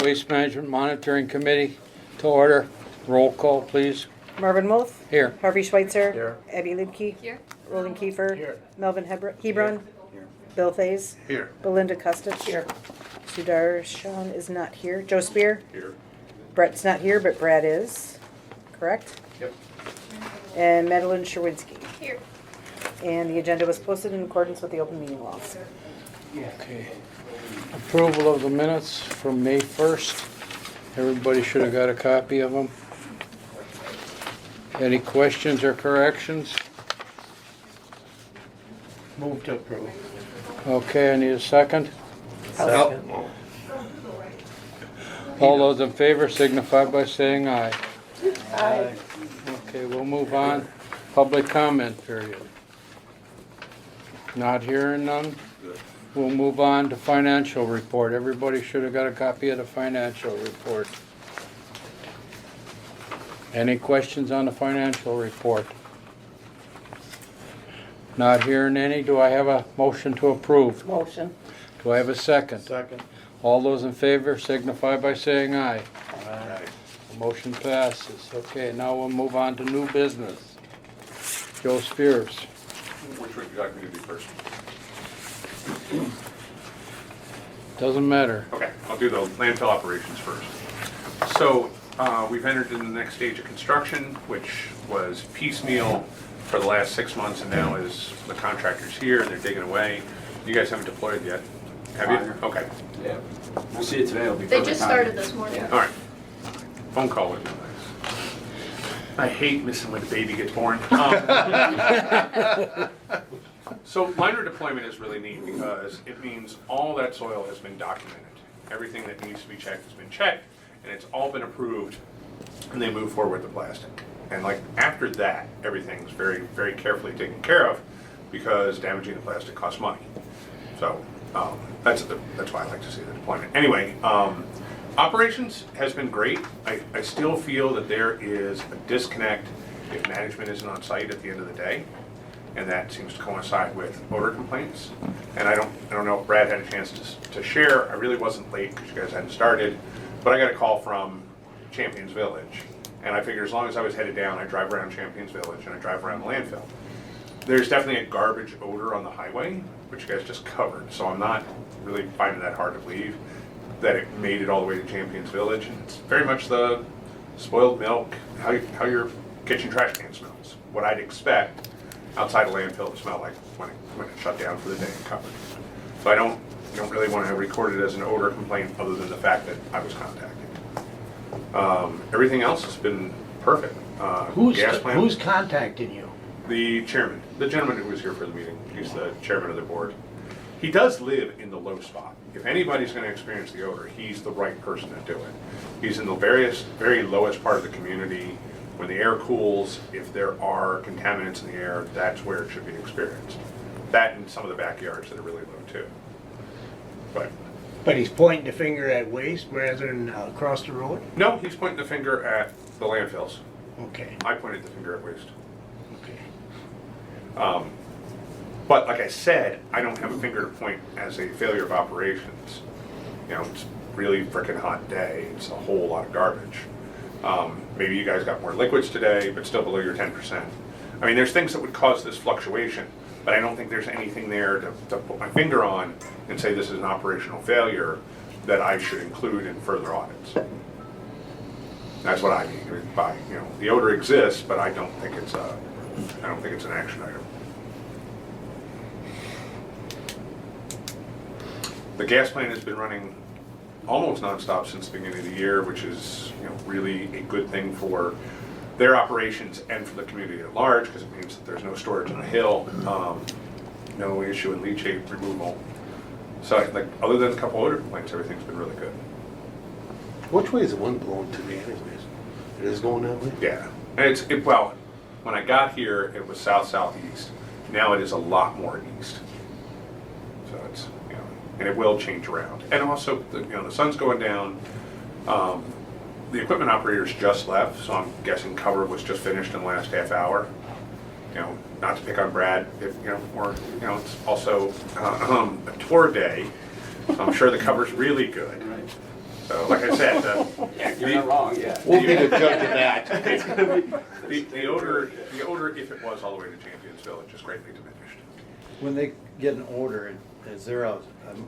Waste Management Monitoring Committee to order. Roll call, please. Marvin Wolf. Here. Harvey Schweitzer. Here. Abby Lidke. Here. Roland Kiefer. Here. Melvin Hebron. Here. Bill Faze. Here. Belinda Custich. Here. Sudarshan is not here. Joe Spear. Here. Brett's not here, but Brad is. Correct? Yep. And Madeline Sherwinski. Here. And the agenda was posted in accordance with the open meeting laws. Okay. Approval of the minutes from May 1st. Everybody should have got a copy of them. Any questions or corrections? Move to approve. Okay, I need a second. Second. All those in favor signify by saying aye. Aye. Okay, we'll move on. Public comment period. Not hearing none. We'll move on to financial report. Everybody should have got a copy of the financial report. Any questions on the financial report? Not hearing any. Do I have a motion to approve? Motion. Do I have a second? Second. All those in favor signify by saying aye. Aye. The motion passes. Okay, now we'll move on to new business. Joe Spears. Which would you like me to do first? Doesn't matter. Okay, I'll do the landfill operations first. So, we've entered in the next stage of construction, which was piecemeal for the last 6 months, and now is the contractor's here, and they're digging away. You guys haven't deployed yet, have you? Okay, Yeah, we'll see it today. It'll be They perfect just timing. started this morning. all right. Phone call would be nice. I hate missing when the baby gets born. So liner deployment is really neat because it means all that soil has been documented. Everything that needs to be checked has been checked, and it's all been approved, and they move forward with the plastic. And like after that, everything's very, very carefully taken care of because damaging the plastic costs money. So that's why I like to see the deployment. Anyway, operations has been great. I still feel that there is a disconnect if management isn't on site at the end of the day. And that seems to coincide with odor complaints. And I don't know if Brad had a chance to share. I really wasn't late because you guys hadn't started, but I got a call from Champions Village. And I figured as long as I was headed down, I drive around Champions Village and I drive around the landfill. There's definitely a garbage odor on the highway, which you guys just covered. So I'm not really finding that hard to believe that it made it all the way to Champions Village. And it's very much the spoiled milk, how your kitchen trash can smells. What I'd expect outside a landfill to smell like when it shut down for the day and covered. So I don't really want to record it as an odor complaint other than the fact that I was contacted. Everything else has been perfect. Gas plant, Who's contacting you? the chairman, the gentleman who was here for the meeting, he's the chairman of the board. He does live in the low spot. If anybody's going to experience the odor, he's the right person to do it. He's in the very lowest part of the community. When the air cools, if there are contaminants in the air, that's where it should be experienced. That and some of the backyards that are really low too. But he's pointing the finger at waste rather than across the road? No, he's pointing the finger at the landfills. Okay, I pointed the finger at waste. okay. But like I said, I don't have a finger to point as a failure of operations. You know, it's really frickin' hot day. It's a whole lot of garbage. Maybe you guys got more liquids today, but still below your 10%. I mean, there's things that would cause this fluctuation, but I don't think there's anything there to put my finger on and say this is an operational failure that I should include in further audits. That's what I mean by, you know, the odor exists, but I don't think it's an action item. The gas plant has been running almost nonstop since the beginning of the year, which is, you know, really a good thing for their operations and for the community at large, because it means that there's no storage on the hill, no issue in leachate removal. So, like, other than a couple odor complaints, everything's been really good. Which way is the wind blowing today anyways? It is going that way? Yeah, and well, when I got here, it was south-southeast. Now it is a lot more east. So it's, you know, and it will change around. And also, the sun's going down. The equipment operators just left, so I'm guessing cover was just finished in the last half hour. You know, not to pick on Brad, it's also a tour day, so I'm sure the cover's really good. So, like I said, You're not wrong, yeah. We'll be the judge of that. the odor, if it was all the way to Championsville, is just greatly diminished. When they get an order, is there a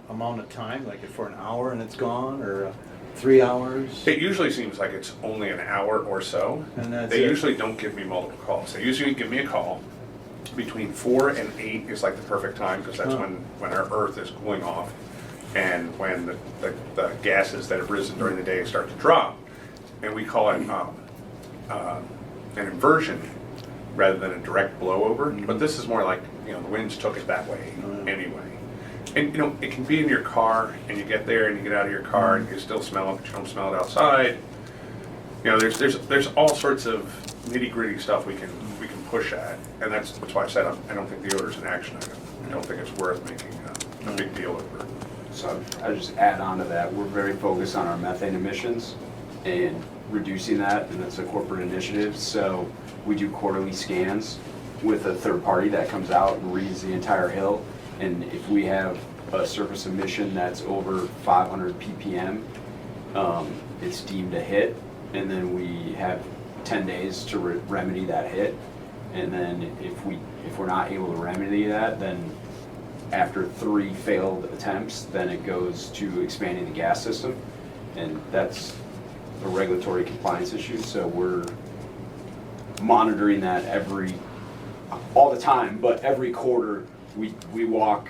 amount of time, like for an hour and it's gone, or 3 hours? It usually seems like it's only an hour or so. And that's They it? usually don't give me multiple calls. They usually give me a call. Between 4 and 8 is like the perfect time, because that's Huh. when our earth is cooling off, and when the gases that have risen during the day start to drop. And we call it an inversion rather than a direct blowover. But this is more like, the winds took it that way anyway. And it can be in your car, and you get there and you get out of your car and you still smell it, but you don't smell it outside. There's all sorts of nitty gritty stuff we can push at, and that's why I said I don't think the odor's an action item. I don't think it's worth making a big deal over. So I just add on to that, we're very focused on our methane emissions and reducing that, and that's a corporate initiative. So we do quarterly scans with a third party that comes out and reads the entire hill. And if we have a surface emission that's over 500 ppm, it's deemed a hit. And then we have 10 days to remedy that hit. And then if we're not able to remedy that, then after 3 failed attempts, then it goes to expanding the gas system. And that's a regulatory compliance issue. So we're monitoring that all the time, but every quarter we walk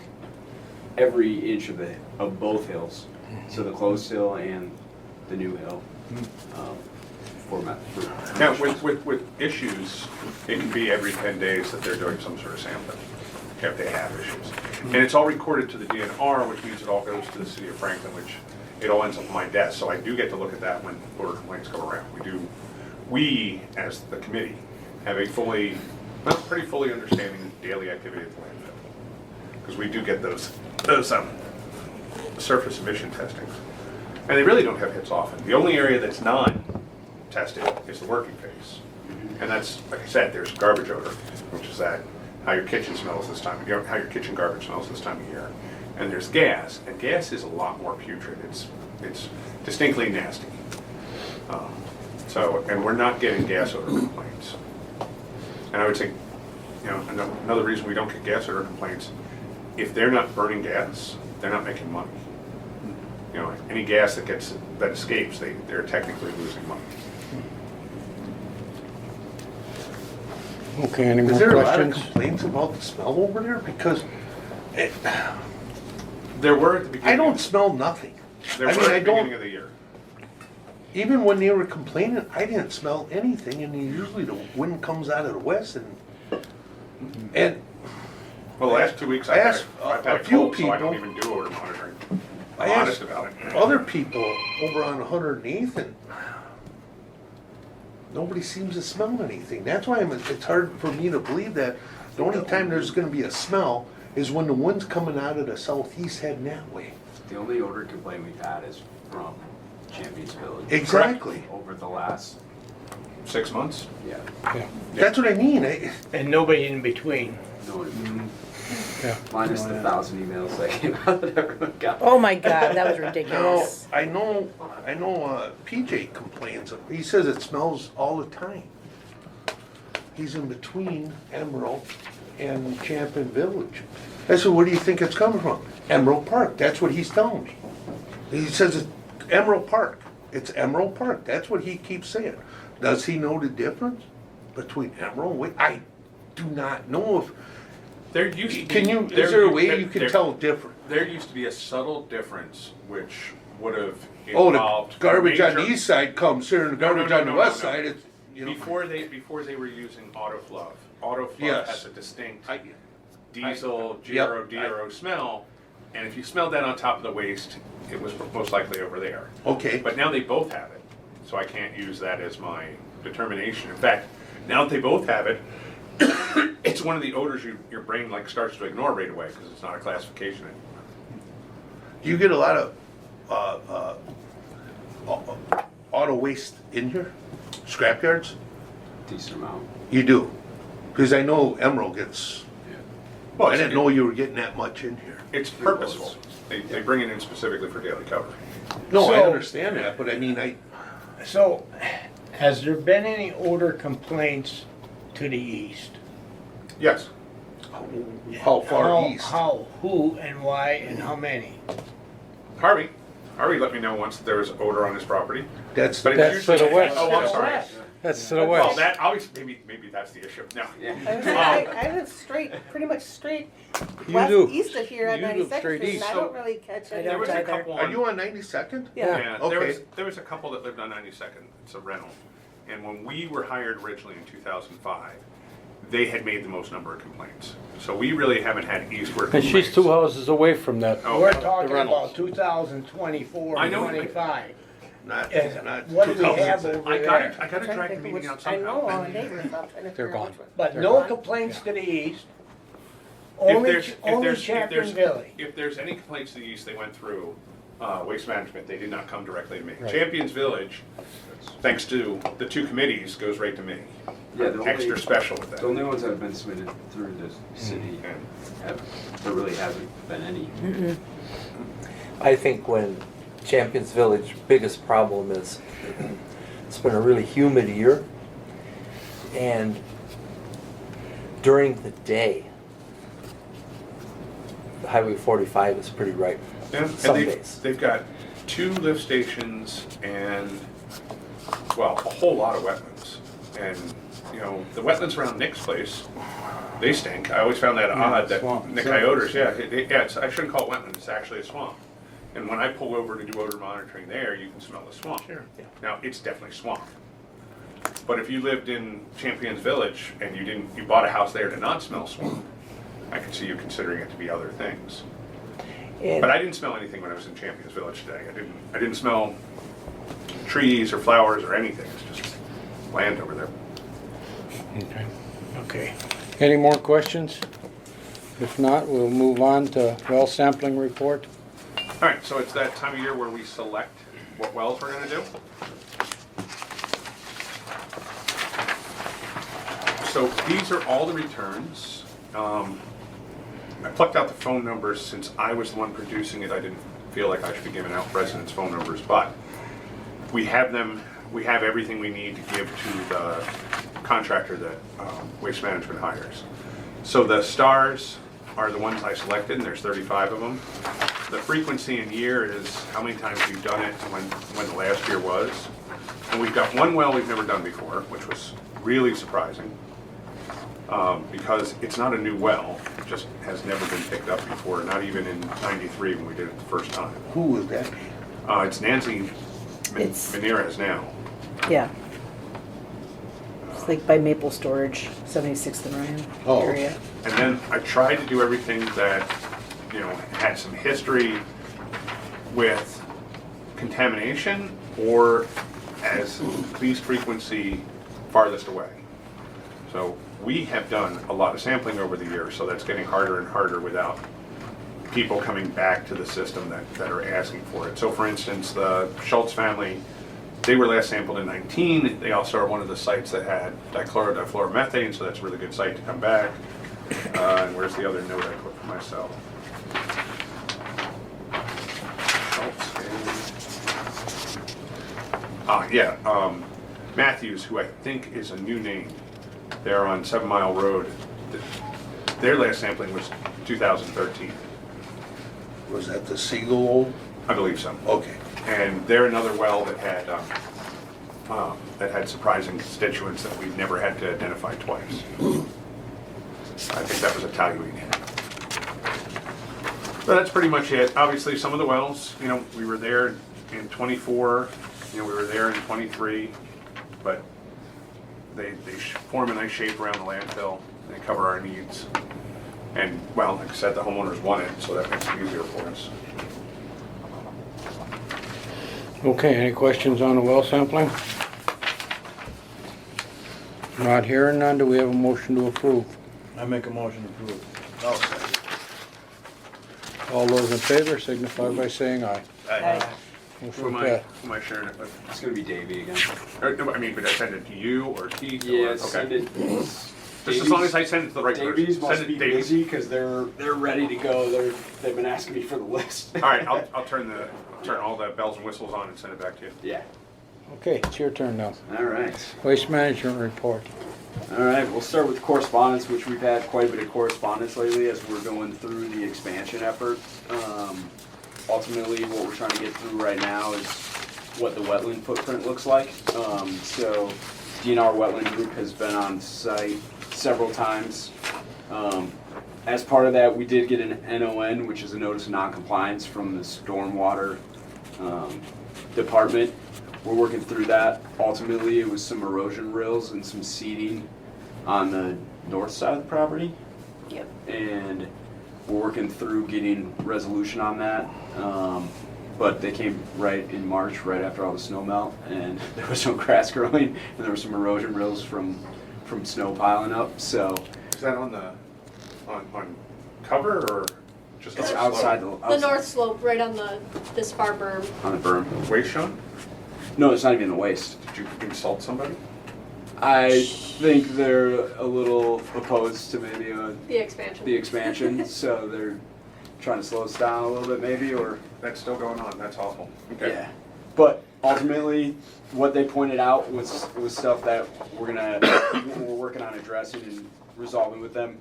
every inch of both hills. So the closed hill and the new hill. Now, with issues, it can be every 10 days that they're doing some sort of sampling, if they have issues. And it's all recorded to the DNR, which means it all goes to the city of Franklin, which it all ends up on my desk. So I do get to look at that when odor complaints come around. We, as the committee, have a pretty fully understanding daily activity at the landfill. Because we do get those surface emission testings. And they really don't have hits often. The only area that's not tested is the working phase. And that's, like I said, there's garbage odor, which is how your kitchen smells this time, how your kitchen garbage smells this time of year. And there's gas, and gas is a lot more putrid. It's distinctly nasty. And we're not getting gas odor complaints. And I would say, another reason we don't get gas odor complaints, if they're not burning gas, they're not making money. Any gas that escapes, they're technically losing money. Okay, any Is more there a lot of questions? complaints about the smell over there? Because There were at the beginning. I don't smell nothing. There I were mean, at I the don't- beginning of the year. Even when they were complaining, I didn't smell anything, and usually the wind comes out of the west, and Well, the last 2 weeks I I've asked had a a few cold, so I don't people- even do odor monitoring. I I'm asked honest about it. other people over on 108th, and nobody seems to smell anything. That's why it's hard for me to believe that the only time there's gonna be a smell is when the wind's coming out of the southeast heading that way. The only odor complaint we've had is from Champions Village. Exactly. Over the last, 6 months? yeah. Yeah, That's what I mean. And nobody in between. No, yeah. minus the 1,000 emails that came out that everyone got. Oh my God, that was No, ridiculous. I know, PJ complains. He says it smells all the time. He's in between Emerald and Champion Village. I said, where do you think it's coming from? Emerald Park, that's what he's telling me. He says it's Emerald Park. It's Emerald Park, that's what he keeps saying. Does he know the difference between Emerald? I do not know if, There used to be. can you, is there a way you can tell different? There used to be a subtle difference which would have Oh, involved. the garbage on the major- east side comes here, and the garbage No, on the no, west no. side, it's, you know. Before they were using Autofluff. Autofluff Yes. has a distinct I- diesel, Yep. GRO smell, and if you smelled that on top of the waste, it was most likely over there. Okay, But now they both have it, so I can't use that as my determination. In fact, now that they both have it, it's one of the odors your brain starts to ignore right away because it's not a classification anymore. do you get a lot of, auto waste in here? Scrapyards? Decent amount. You do? Cause I know Emerald gets, Well, I didn't know you were getting that much in here. it's purposeful. They bring it in specifically for daily cover. No, I So- understand that, but I mean, So, has there been any odor complaints to the east? Yes. how far east? How, who, and why, and how many? Harvey let me know once that there was odor on his property. That's But the, it's That's to usually- the west. Oh, I'm sorry. That's to the Well, west. that, obviously, maybe that's the issue. No. I live straight, pretty much straight You west, do. east of here at You live 92nd straight Street, and east. I don't really catch I any There was a either. couple are on- you on 92nd? Yeah. Yeah, Okay. there was a couple that lived on 92nd. It's a rental. And when we were hired originally in 2005, they had made the most number of complaints. So we really haven't had eastward And complaints. she's 2 houses away from that. Oh, We're okay. talking Reynolds. about 2024 I and know. 25. Not, And not what do we have 2006. over I there? gotta I'm drag the trying to meeting think out which, I know somehow. all the neighbors, I'm trying to They're figure out gone. which one. But They're no gone? complaints to the east. If Only, there's- if only there's- if Champion there's- Village. If there's any complaints to the east, they went through Waste Management. They did not come directly to me. Right. Champions Village, thanks to the 2 committees, goes right to me. Yeah, I'm extra special with that. The only ones that have been submitted through the city, there really hasn't been any. I think when Champions Village biggest problem is it's been a really humid year, and during the day Highway 45 is pretty ripe Yeah, some and days. they've got 2 lift stations and, well, a whole lot of wetlands. And, you know, the wetlands around Nick's place, they stink. I always found that odd that swamp. Nick Ioders, I shouldn't call it wetland, it's actually a swamp. And when I pull over to do odor monitoring there, you can smell the swamp. Sure. Now, it's definitely swamp. But if you lived in Champions Village and you bought a house there to not smell swamp, I could see you considering it to be other things. And But I didn't smell anything when I was in Champions Village today. I didn't smell trees or flowers or anything. It's just land over there. Okay. Okay. Any more questions? If not, we'll move on to well sampling report. All right, so it's that time of year where we select what wells we're gonna do. So these are all the returns. I plucked out the phone numbers since I was the one producing it. I didn't feel like I should be giving out residents' phone numbers, but we have them, we have everything we need to give to the contractor that Waste Management hires. So the stars are the ones I selected, and there's 35 of them. The frequency in year is how many times we've done it and when the last year was. And we've got one well we've never done before, which was really surprising. Because it's not a new well, it just has never been picked up before, not even in '93 when we did it the first time. Who was that? It's Nancy It's- Menarez now. Yeah. It's like by Maple Storage, 76th and Ryan Oh. area. And then I tried to do everything that, you know, had some history with contamination or as least frequency farthest away. So we have done a lot of sampling over the years, so that's getting harder and harder without people coming back to the system that are asking for it. So for instance, the Schultz family, they were last sampled in 19. They also are one of the sites that had difluoromethane, so that's a really good site to come back. And where's the other note I put for myself? Schultz and... Matthews, who I think is a new name. They're on 7 Mile Road. Their last sampling was 2013. Was that the Siegel old? I believe so. Okay. And they're another well that had surprising constituents that we've never had to identify twice. I think that was a toluene hit. But that's pretty much it. Obviously, some of the wells, you know, we were there in 24, you know, we were there in 23, but they form a nice shape around the landfill. They cover our needs. And, well, like I said, the homeowners want it, so that makes it easier for us. Okay, any questions on the well sampling? Not hearing none, do we have a motion to approve? I make a motion to approve. I'll second. All those in favor signify by saying aye. Aye. Who Motion am passed. I sharing it with? It's gonna be Davey again. Or, no, I mean, but I send it to you or Keith? Yeah, or, send okay. it. Just as long as I send it to the right person. Davies must Send be it to Davies. busy because they're ready to go. They've been asking me for the list. All right, I'll turn the turn all the bells and whistles on and send it back to you. Yeah. Okay, it's your turn now. All right. Waste management report. All right, we'll start with correspondence, which we've had quite a bit of correspondence lately as we're going through the expansion effort. Ultimately, what we're trying to get through right now is what the wetland footprint looks like. So DNR Wetland Group has been on site several times. As part of that, we did get an NON, which is a notice of non-compliance from the stormwater department. We're working through that. Ultimately, it was some erosion rills and some seeding on the north side of the property. Yep. And we're working through getting resolution on that. But they came right in March, right after all the snow melt, and there was no grass growing, and there were some erosion rills from snow piling up. So Is that on the, on cover or just on it's the outside slope? The north slope, right on this far berm. on the berm. Waste shown? No, it's not even the waste. Did you insult somebody? I think they're a little opposed to maybe The expansion. the expansion, so they're trying to slow us down a little bit maybe, or, That's still going on, that's awful. Okay. yeah. But ultimately, what they pointed out was stuff that we're working on addressing and resolving with them.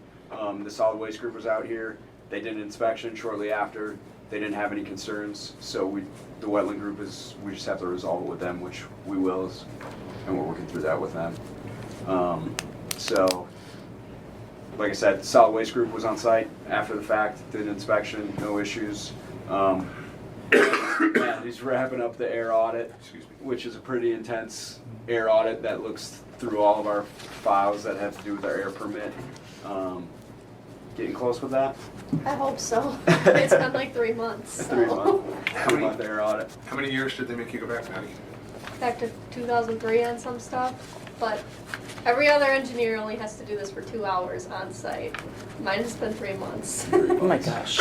The solid waste group was out here, they did an inspection shortly after, they didn't have any concerns, so the wetland group we just have to resolve it with them, which we will, and we're working through that with them. So, like I said, the solid waste group was on site after the fact, did an inspection, no issues. And he's wrapping up the air audit, Excuse me. which is a pretty intense air audit that looks through all of our files that have to do with our air permit. Getting close with that? I hope so. It's been like 3 months. So. 3 month, How many- 3 month air audit. How many years did they make you go back, Maddie? Back to 2003 on some stuff, but every other engineer only has to do this for 2 hours on site. Mine has been 3 months. Oh my gosh.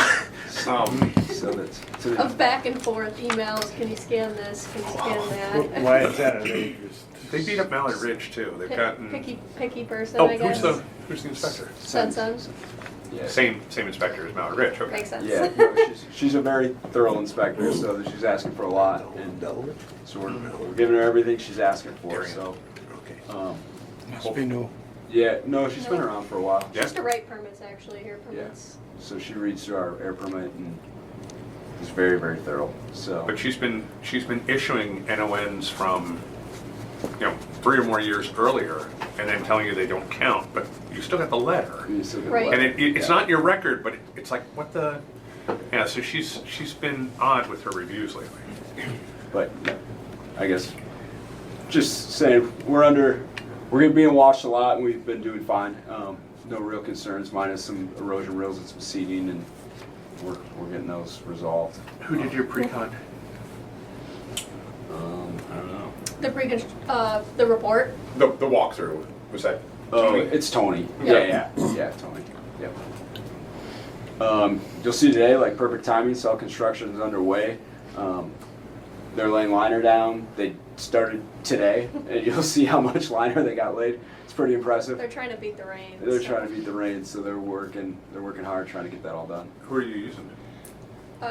So that's, Of back and forth emails. Can you scan this? Can you scan that? Why is that? Are they just? They beat up Mallard Ridge too. They've gotten. Picky person, Oh, I guess. who's the inspector? Sense. yeah. Same inspector as Mallard Ridge, okay. Makes sense. Yeah, no, she's a very thorough inspector, so that she's asking for a lot, and so we're giving her everything she's asking for, so. Okay. Must be new. Yeah, no, she's been around for a while. Yeah. Just to write permits, actually, air permits. So she reads through our air permit and is very, very thorough, so. But she's been issuing NONs from, 3 or more years earlier, and then telling you they don't count, but you still got the letter. You still get Right. what- And it's yeah. not your record, but it's like, what the, yeah, so she's been odd with her reviews lately. But, yeah, I guess, just saying, we're being washed a lot and we've been doing fine. No real concerns, minus some erosion rills and some seeding, and we're getting those resolved. Who did your pre-con? I don't know. The report. The walkthrough, was that Oh, Tony? it's Tony. Yeah. Yeah, Tony. Yep. You'll see today, like perfect timing, cell construction is underway. They're laying liner down. They started today, and you'll see how much liner they got laid. It's pretty impressive. They're trying to beat the rain. They're so. trying to beat the rain, so they're working hard trying to get that all done. Who are you using?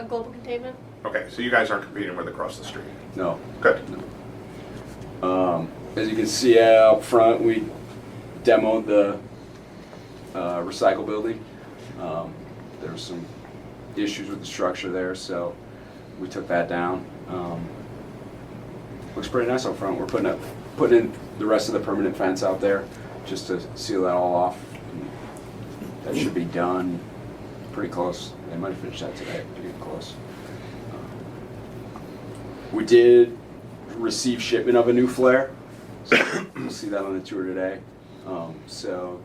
Global containment. Okay, so you guys aren't competing with across the street. No. Good. As you can see up front, we demoed the recycle building. There were some issues with the structure there, so we took that down. Looks pretty nice up front. We're putting in the rest of the permanent fence out there just to seal that all off. That should be done pretty close. They might finish that today, pretty close. We did receive shipment of a new flare. So you'll see that on the tour today. So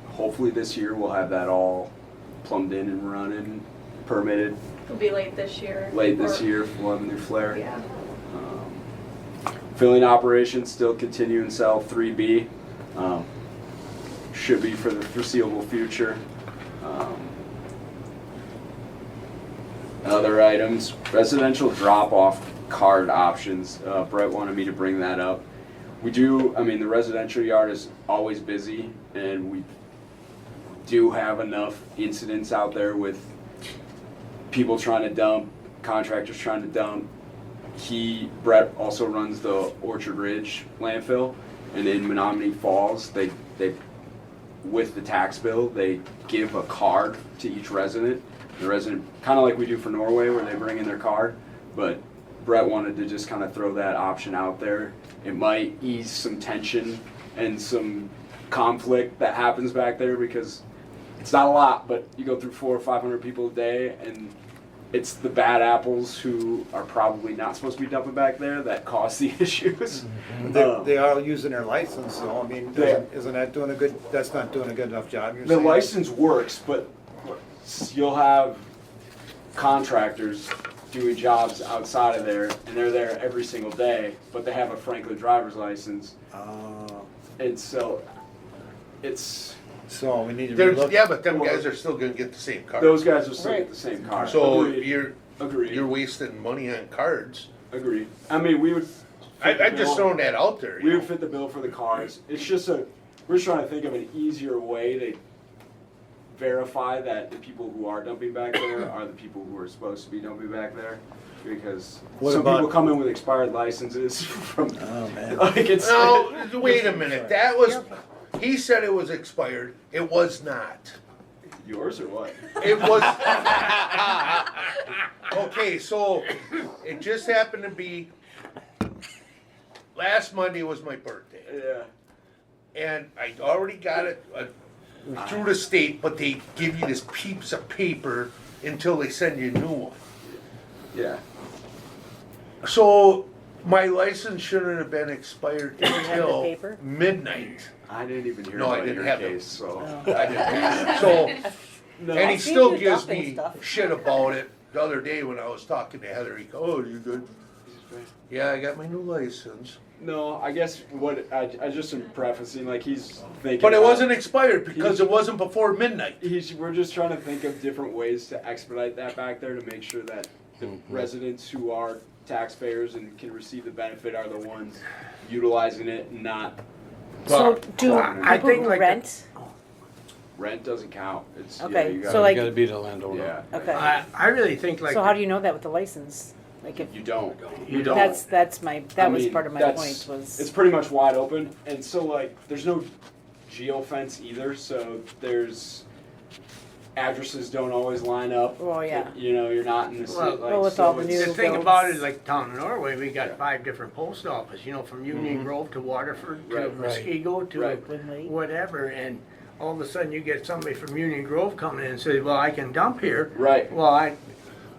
hopefully this year we'll have that all plumbed in and running, permitted. It'll be late this year. Late this or- year, we'll have a new flare. Yeah. Filling operations still continue in cell 3B. Should be for the foreseeable future. Other items, residential drop-off card options. Brett wanted me to bring that up. The residential yard is always busy, and we do have enough incidents out there with people trying to dump contractors trying to dump. Brett also runs the Orchard Ridge landfill, and in Menominee Falls, they with the tax bill, they give a card to each resident. The resident, kind of like we do for Norway, where they bring in their card, but Brett wanted to just kind of throw that option out there. It might ease some tension and some conflict that happens back there, because it's not a lot, but you go through 400 or 500 people a day, and it's the bad apples who are probably not supposed to be dumping back there that cause the issues. They are using their license, so I mean, Yeah. isn't that doing a good, that's not doing a good enough job, you're The saying? license works, but you'll have contractors doing jobs outside of there, and they're there every single day, but they have a Franklin driver's license, and so So we need to There's, relook. yeah, but them guys are still gonna get the same card. those guys will still get the same card. So Agreed. you're Agreed. wasting money on cards. Agreed. I mean, we would. I'm just throwing that out there. We You would know? fit the bill for the cards. It's just we're just trying to think of an easier way to verify that the people who are dumping back there are the people who are supposed to be dumping back there. Because What some about- people come in with expired licenses from, Oh, man. like it's. No, wait a minute, that was, he said it was expired, it was not. Yours or what? It was. Okay, so it just happened to be, last Monday was my birthday. Yeah. And I already got it through the state, but they give you this piece of paper until they send you a new one. Yeah. So my license shouldn't have been expired Did you have the until paper? midnight. I didn't even hear No, I about didn't your have it. case, so. I didn't. So, No. and he I've seen still you gives dumping me stuff. shit about it. The other day when I was talking to Heather, he goes, "Oh, you good?" Yeah, I got my new license. No, I guess what I just am prefacing, like he's thinking. But it about- wasn't expired because it wasn't before midnight. We're just trying to think of different ways to expedite that back there to make sure that the residents who are taxpayers and can receive the benefit are the ones utilizing it, and not So do I people think who like rent? rent doesn't count. It's Okay, you so gotta, like- You gotta be the landowner. yeah, Okay. I really think like. So how do you know that with the license? Like if, you don't. You don't. that's my, that I was mean, part of my that's- point was. It's pretty much wide open, and so like there's no geofence either, so there's addresses don't always line up. Oh, yeah. You know, you're not in the city. Well, like, well, with so all the it's- new- The thing builds. about it, like town of Norway, we got Yeah. 5 different post offices, you know, from Union Grove to Waterford to Right, right. Muskego to Right. Winley. whatever, and all of a sudden you get somebody from Union Grove coming in and says, well, I can dump here. Right. Well,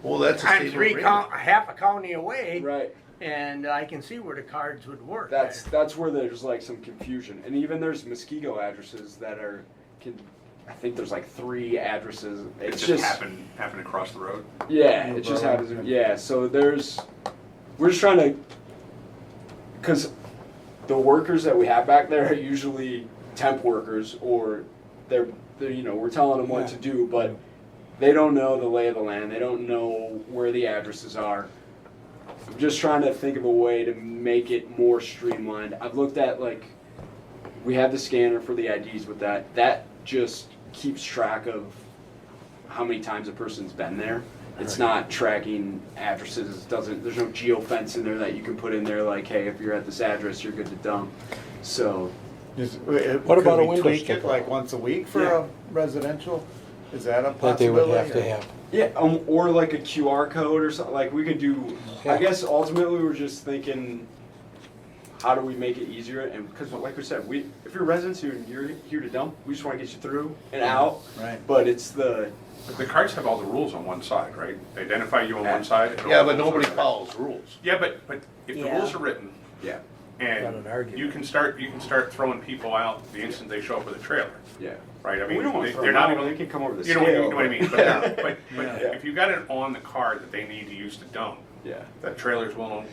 Well, that's a I'm state road. half a county away, Right. and I can see where the cards would work. That's where there's like some confusion, and even there's Muskego addresses that are. I think there's like 3 addresses. It It's just happened across the road. Yeah, it just happens. Yeah, so we're just trying to, because the workers that we have back there are usually temp workers, or they're you know, we're telling them what to do, but they don't know the lay of the land. They don't know where the addresses are. I'm just trying to think of a way to make it more streamlined. I've looked at like, we have the scanner for the IDs with that. That just keeps track of how many times a person's been there. It's not tracking addresses. There's no geofence in there that you can put in there like, hey, if you're at this address, you're good to dump. So What about a window Tweak it sticker? like once a week for Yeah. a residential? Is that a That they would possibility? have to have. yeah, or like a QR code or something. Like we could do. Yeah. I guess ultimately we're just thinking, how do we make it easier? And because like we said, if you're residents here and you're here to dump, we just want to get you through and out. Right. But it's the The cards have all the rules on one side, right? They identify you on one side. and all Yeah, the but rules nobody are on the other. follows rules. Yeah, but if the Yeah. rules are written yeah, Not and an argument. you can start throwing people out the instant they show up with a trailer, yeah. right? I mean, we don't want to throw they're them not out. even. They can come over the You scale. know what I mean? But, Yeah. but Yeah. if you got it on the card that they need to use to dump, Yeah. that trailers won't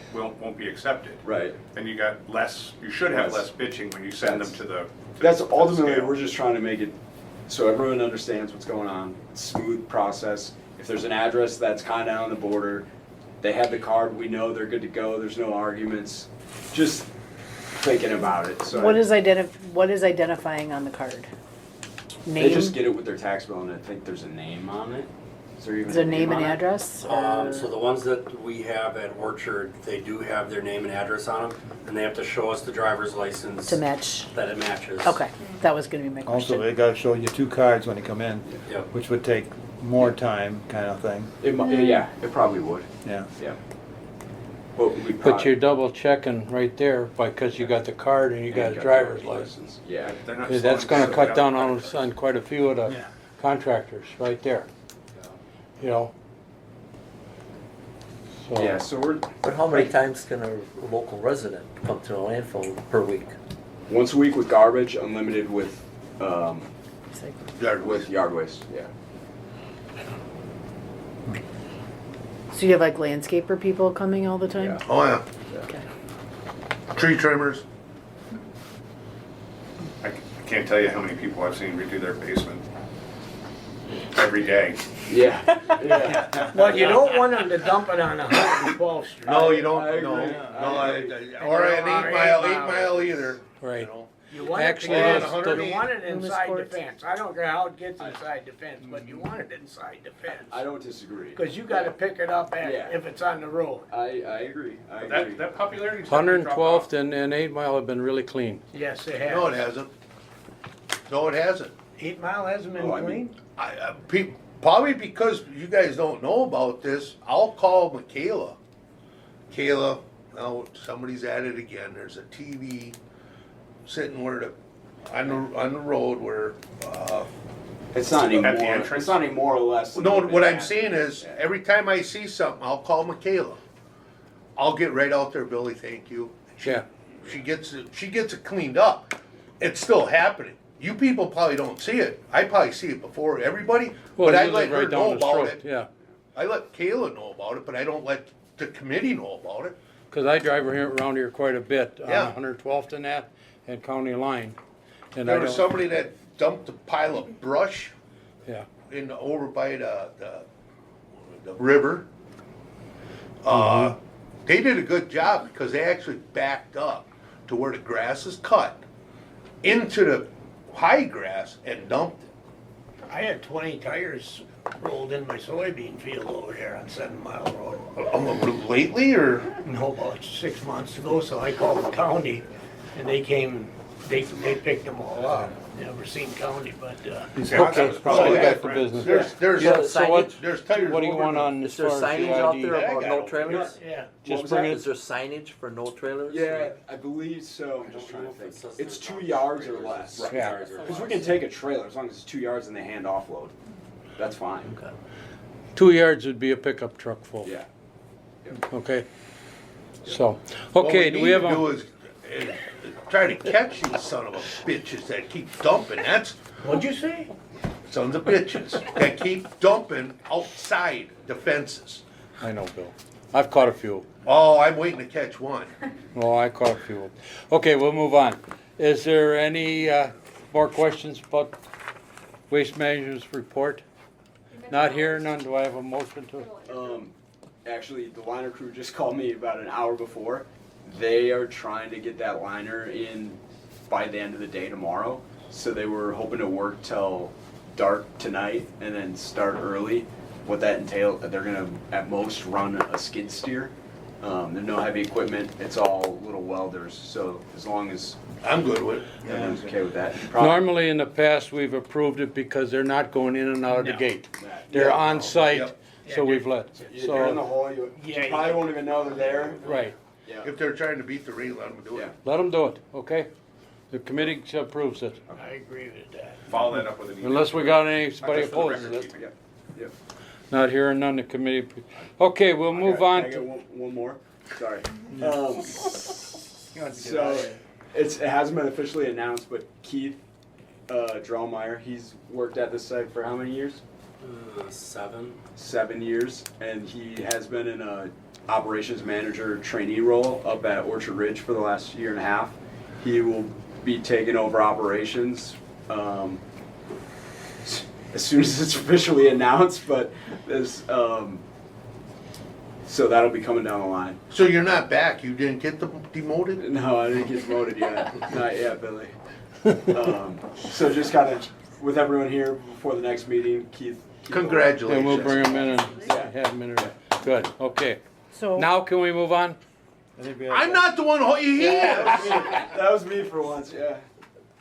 be accepted. Right. Then you got less. You should have Less. less bitching when you send them That's- to the. That's to the ultimately, scale. we're just trying to make it so everyone understands what's going on. Smooth process. If there's an address that's kind of on the border, they have the card, we know they're good to go, there's no arguments. Just thinking about it, so. What is identifying on the card? They Name? just get it with their tax bill and I think there's a name on it. Is there even Is there a name and on it? address? So the ones that we have at Orchard, they do have their name and address on them, and they have to show us the driver's license To match? that it matches. Okay, that was gonna be my Also, question. they gotta show you 2 cards when you come in, Yep. which would take more time, kind of thing, Yeah, it probably would. yeah. Yeah. But we But you're double checking right there because you got the card and you got a driver's license. Yeah. They're not Yeah, that's slowing gonna down. cut down on quite a few of the Yeah. contractors right there, you know? So- Yeah, so we're But how many times can a local resident come to the landfill per week? once a week with garbage, unlimited with Yard waste. yard waste. Yeah. So you have like landscaper people coming all the time? Yeah. Oh, yeah. Okay. Tree trimmers. I can't tell you how many people I've seen redo their basement every day. Yeah. Yeah. Well, you don't want them to dump it on 112th Street. No, you don't, I no, agree. no, or an 8 mile either. Right. You know. You want it Actually, to it's get, the- you want it inside the Loomis fence. I don't care how it gets inside the fence, but you want it inside the fence. I don't disagree. Because you gotta pick it up Yeah. if it's on the road. I agree. I agree. That popularity. 112th and 8 Mile have been really clean. Yes, it No, it has. hasn't. No, it hasn't. 8 Mile hasn't been Oh, I mean- clean? Probably because you guys don't know about this, I'll call Michaela. Kayla, now somebody's at it again. There's a TV sitting on the road where, It's not anymore. At the entrance? It's not any more or less. no, than what I'm that. saying is, Yeah. every time I see something, I'll call Michaela. I'll get right out there, Billy, thank you. Yeah. She gets it cleaned up. It's still happening. You people probably don't see it. I probably see it before everybody, Well, but I you let live her right know down the about street, it. yeah. I let Kayla know about it, but I don't let the committee know about it. Cause I drive around here quite a bit on Yeah. 112th and that, and County Line. And There I was don't, somebody that dumped a pile of brush yeah, over by the river. Mm-hmm. They did a good job because they actually backed up to where the grass is cut into the high grass and dumped it. I had 20 tires rolled in my soybean field over there on 7 Mile Road. Lately, or? No, about 6 months ago, so I called the county and they came, they picked them all up. Never seen county, but, okay, was so probably we my got the friend. business. There's, Yeah, So what, there's tires. what do you over want the- on as Is there far as signage the out ID? there Yeah, I about got no it. trailers? yeah. Just was bring that? it, Is there signage for no trailers? Yeah, I believe so. I'm just trying to think. It's 2 yards or less. Right. Yeah. Because we can take a trailer as long as it's 2 yards and they hand offload. That's fine. Okay. 2 yards would be a pickup truck full. Yeah. Okay. So, What okay, do we have need to do a, is try to catch these son of a bitches that keep dumping. That's What'd you say? sons of bitches that keep dumping outside the fences. I know, Bill. I've caught a few. Oh, I'm waiting to catch one. Well, I caught a few. Okay, we'll move on. Is there any, more questions about Waste Management's report? Not here, none. Do I have a motion to? Actually, the liner crew just called me about an hour before. They are trying to get that liner in by the end of the day tomorrow. So they were hoping to work till dark tonight and then start early. What that entails, they're gonna at most run a skid steer. There's no heavy equipment. It's all little welders. So as long as I'm good with it. everyone's okay with that. Probably- Normally, in the past, we've approved it because they're not going in and out of the No. gate. that- They're Yeah. on site, Yep. so we've let, They're in the so, hole. You Yeah, probably yeah. won't even know they're there. right. Yeah. If they're trying to beat the rate, let them do it. Yeah. Let them do it, okay? The committee approves it, I agree with that. Follow that up with an email. unless we got Not anybody just for the opposes record it. keeping. Yep. Not hearing none, the committee. Okay, we'll move Can I on get to, one more. Sorry. So it hasn't been officially announced, but Keith Drellmeyer, he's worked at this site for how many years? 7. 7 years, and he has been in a operations manager trainee role up at Orchard Ridge for the last year and a half. He will be taking over operations as soon as it's officially announced, but this, so that'll be coming down the line. So you're not back, you didn't get demoted? No, I didn't get promoted yet. Not yet, Billy. So just kind of with everyone here before the next meeting, Keith Congratulations. And we'll bring them in and have them interview. Good, okay. So Now can we move on? I'm not the one who, he is. That was me for once, yeah.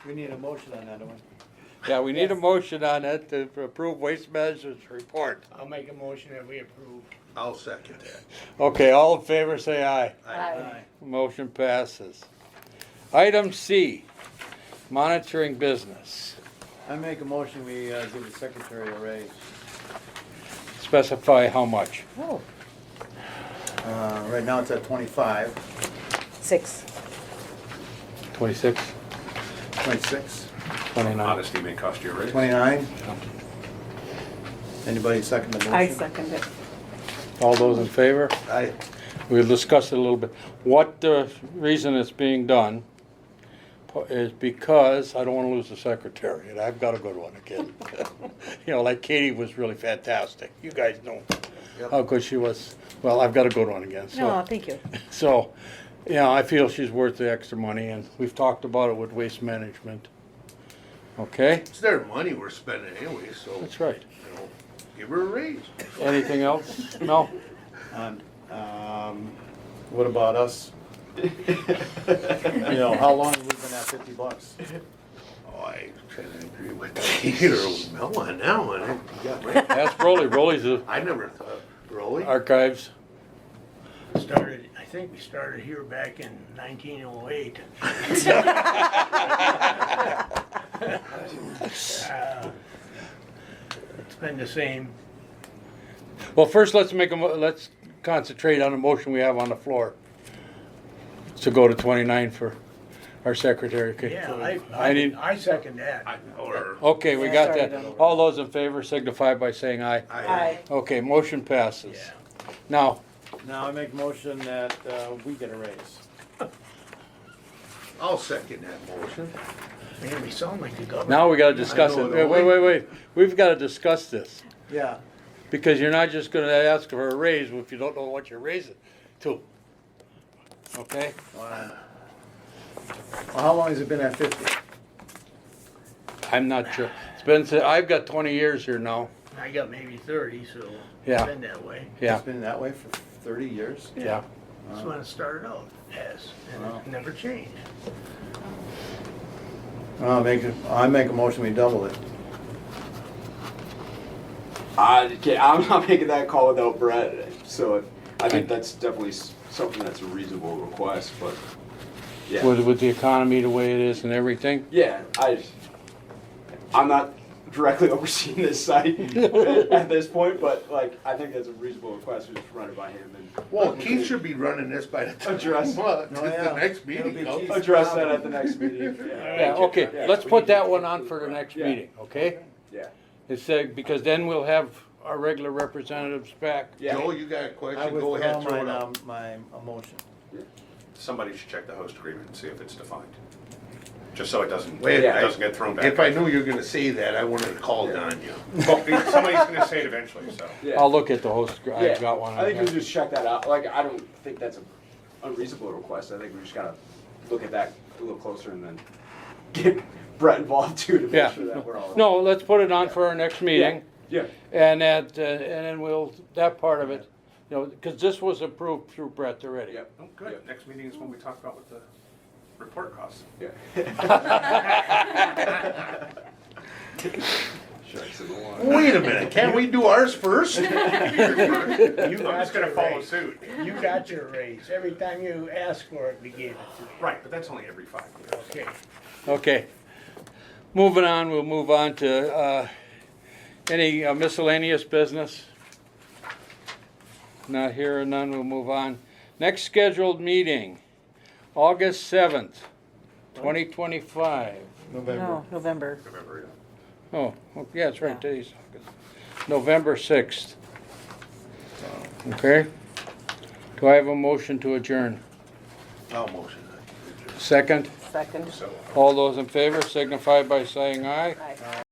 We need a motion on that, don't we? Yeah, we need a motion on it to approve waste management's report. I'll make a motion that we approve. I'll second that. Okay, all in favor, say aye. Aye. Motion passes. Item C, monitoring business. I make a motion, we give the secretary a raise. Specify how much. Oh, Right now it's at 25, 6. 26, 26, 29. Honesty may cost you a raise. 29. Anybody second the motion? I second it. All those in favor? I, We'll discuss it a little bit. What the reason it's being done is because I don't want to lose the secretary, and I've got a good one again. You know, like Katie was really fantastic. You guys know how good she was. Well, I've got a good one again. So, No, thank you. so, yeah, I feel she's worth the extra money, and we've talked about it with Waste Management. Okay, it's their money we're spending anyway, so, that's right. you know, give her a raise. Anything else? No. What about us? You know, how long have we been at $50? Oh, I kind of agree with Peter with Mel on that one. That's Rolly. Rolly's the I never thought, really? archives. Started, I think we started here back in 1908. It's been the same. Well, first, let's concentrate on the motion we have on the floor. To go to 29 for our secretary. Okay. Yeah, I need, I second that. Or, okay, we Yeah, got sorry, that. Donald. All those in favor signify by saying aye. Aye. Okay, motion passes. Yeah. Now, Now I make a motion that we get a raise. I'll second that motion. Man, we sound like the government. now we gotta discuss I know, it. don't Wait. We've gotta discuss this. Yeah. Because you're not just gonna ask for a raise if you don't know what you're raising to. Okay? Well, how long has it been at 50? I'm not sure. I've got 20 years here now. I got maybe 30, so Yeah. it's been that way. Yeah, It's been that way for 30 years? yeah. That's when it started out as, and Wow. it never changed. I make a motion, we double it. I'm not making that call without Brett, so I think that's definitely something that's a reasonable request, but, yeah. With the economy the way it is and everything. Yeah, I'm not directly overseeing this site at this point, but like, I think that's a reasonable request, we just run it by him and Well, Keith should be running this by the time Address. the yeah. next It'll meeting be comes. Keith. address that at the next meeting. Yeah, okay, Yeah, let's we put need that to- one on for the next Yeah. meeting, okay? Yeah. It's, because then we'll have our regular representatives back. Yeah. Joe, you got a I question? Go ahead, withdraw throw it out. my motion. Somebody should check the host agreement and see if it's defined. Just so it doesn't, Wait, it doesn't get thrown back. If I knew you were gonna say that, I wouldn't have called on you. Well, somebody's gonna say it eventually, so. Yeah. I'll look at the host, I've Yeah. got one. I think on we'll there. just check that out. Like, I don't think that's an unreasonable request. I think we just gotta look at that a little closer and then get Brett involved too to Yeah. make sure that we're all. No, let's put it on for our next meeting, Yeah. and then that part of it, you know, because this was approved through Brett already. Yep, oh, good. Next meeting is when we talk about what the report costs. Yeah. Sharks in the water. Wait a minute, can't we do ours first? You I'm got just gonna your follow raise. suit. You got your raise. Every time you asked for it, we gave it to you. Right, but that's only every 5 years. Okay. Okay. Moving on, we'll move on to any miscellaneous business. Not here or none, we'll move on. Next scheduled meeting, August 7th, 2025. November. No, November. Remember, yeah. Oh, yeah, that's right, today's August. November 6th. Okay? Do I have a motion to adjourn? I'll motion that. Second? Second. So. All those in favor signify by saying aye. Aye.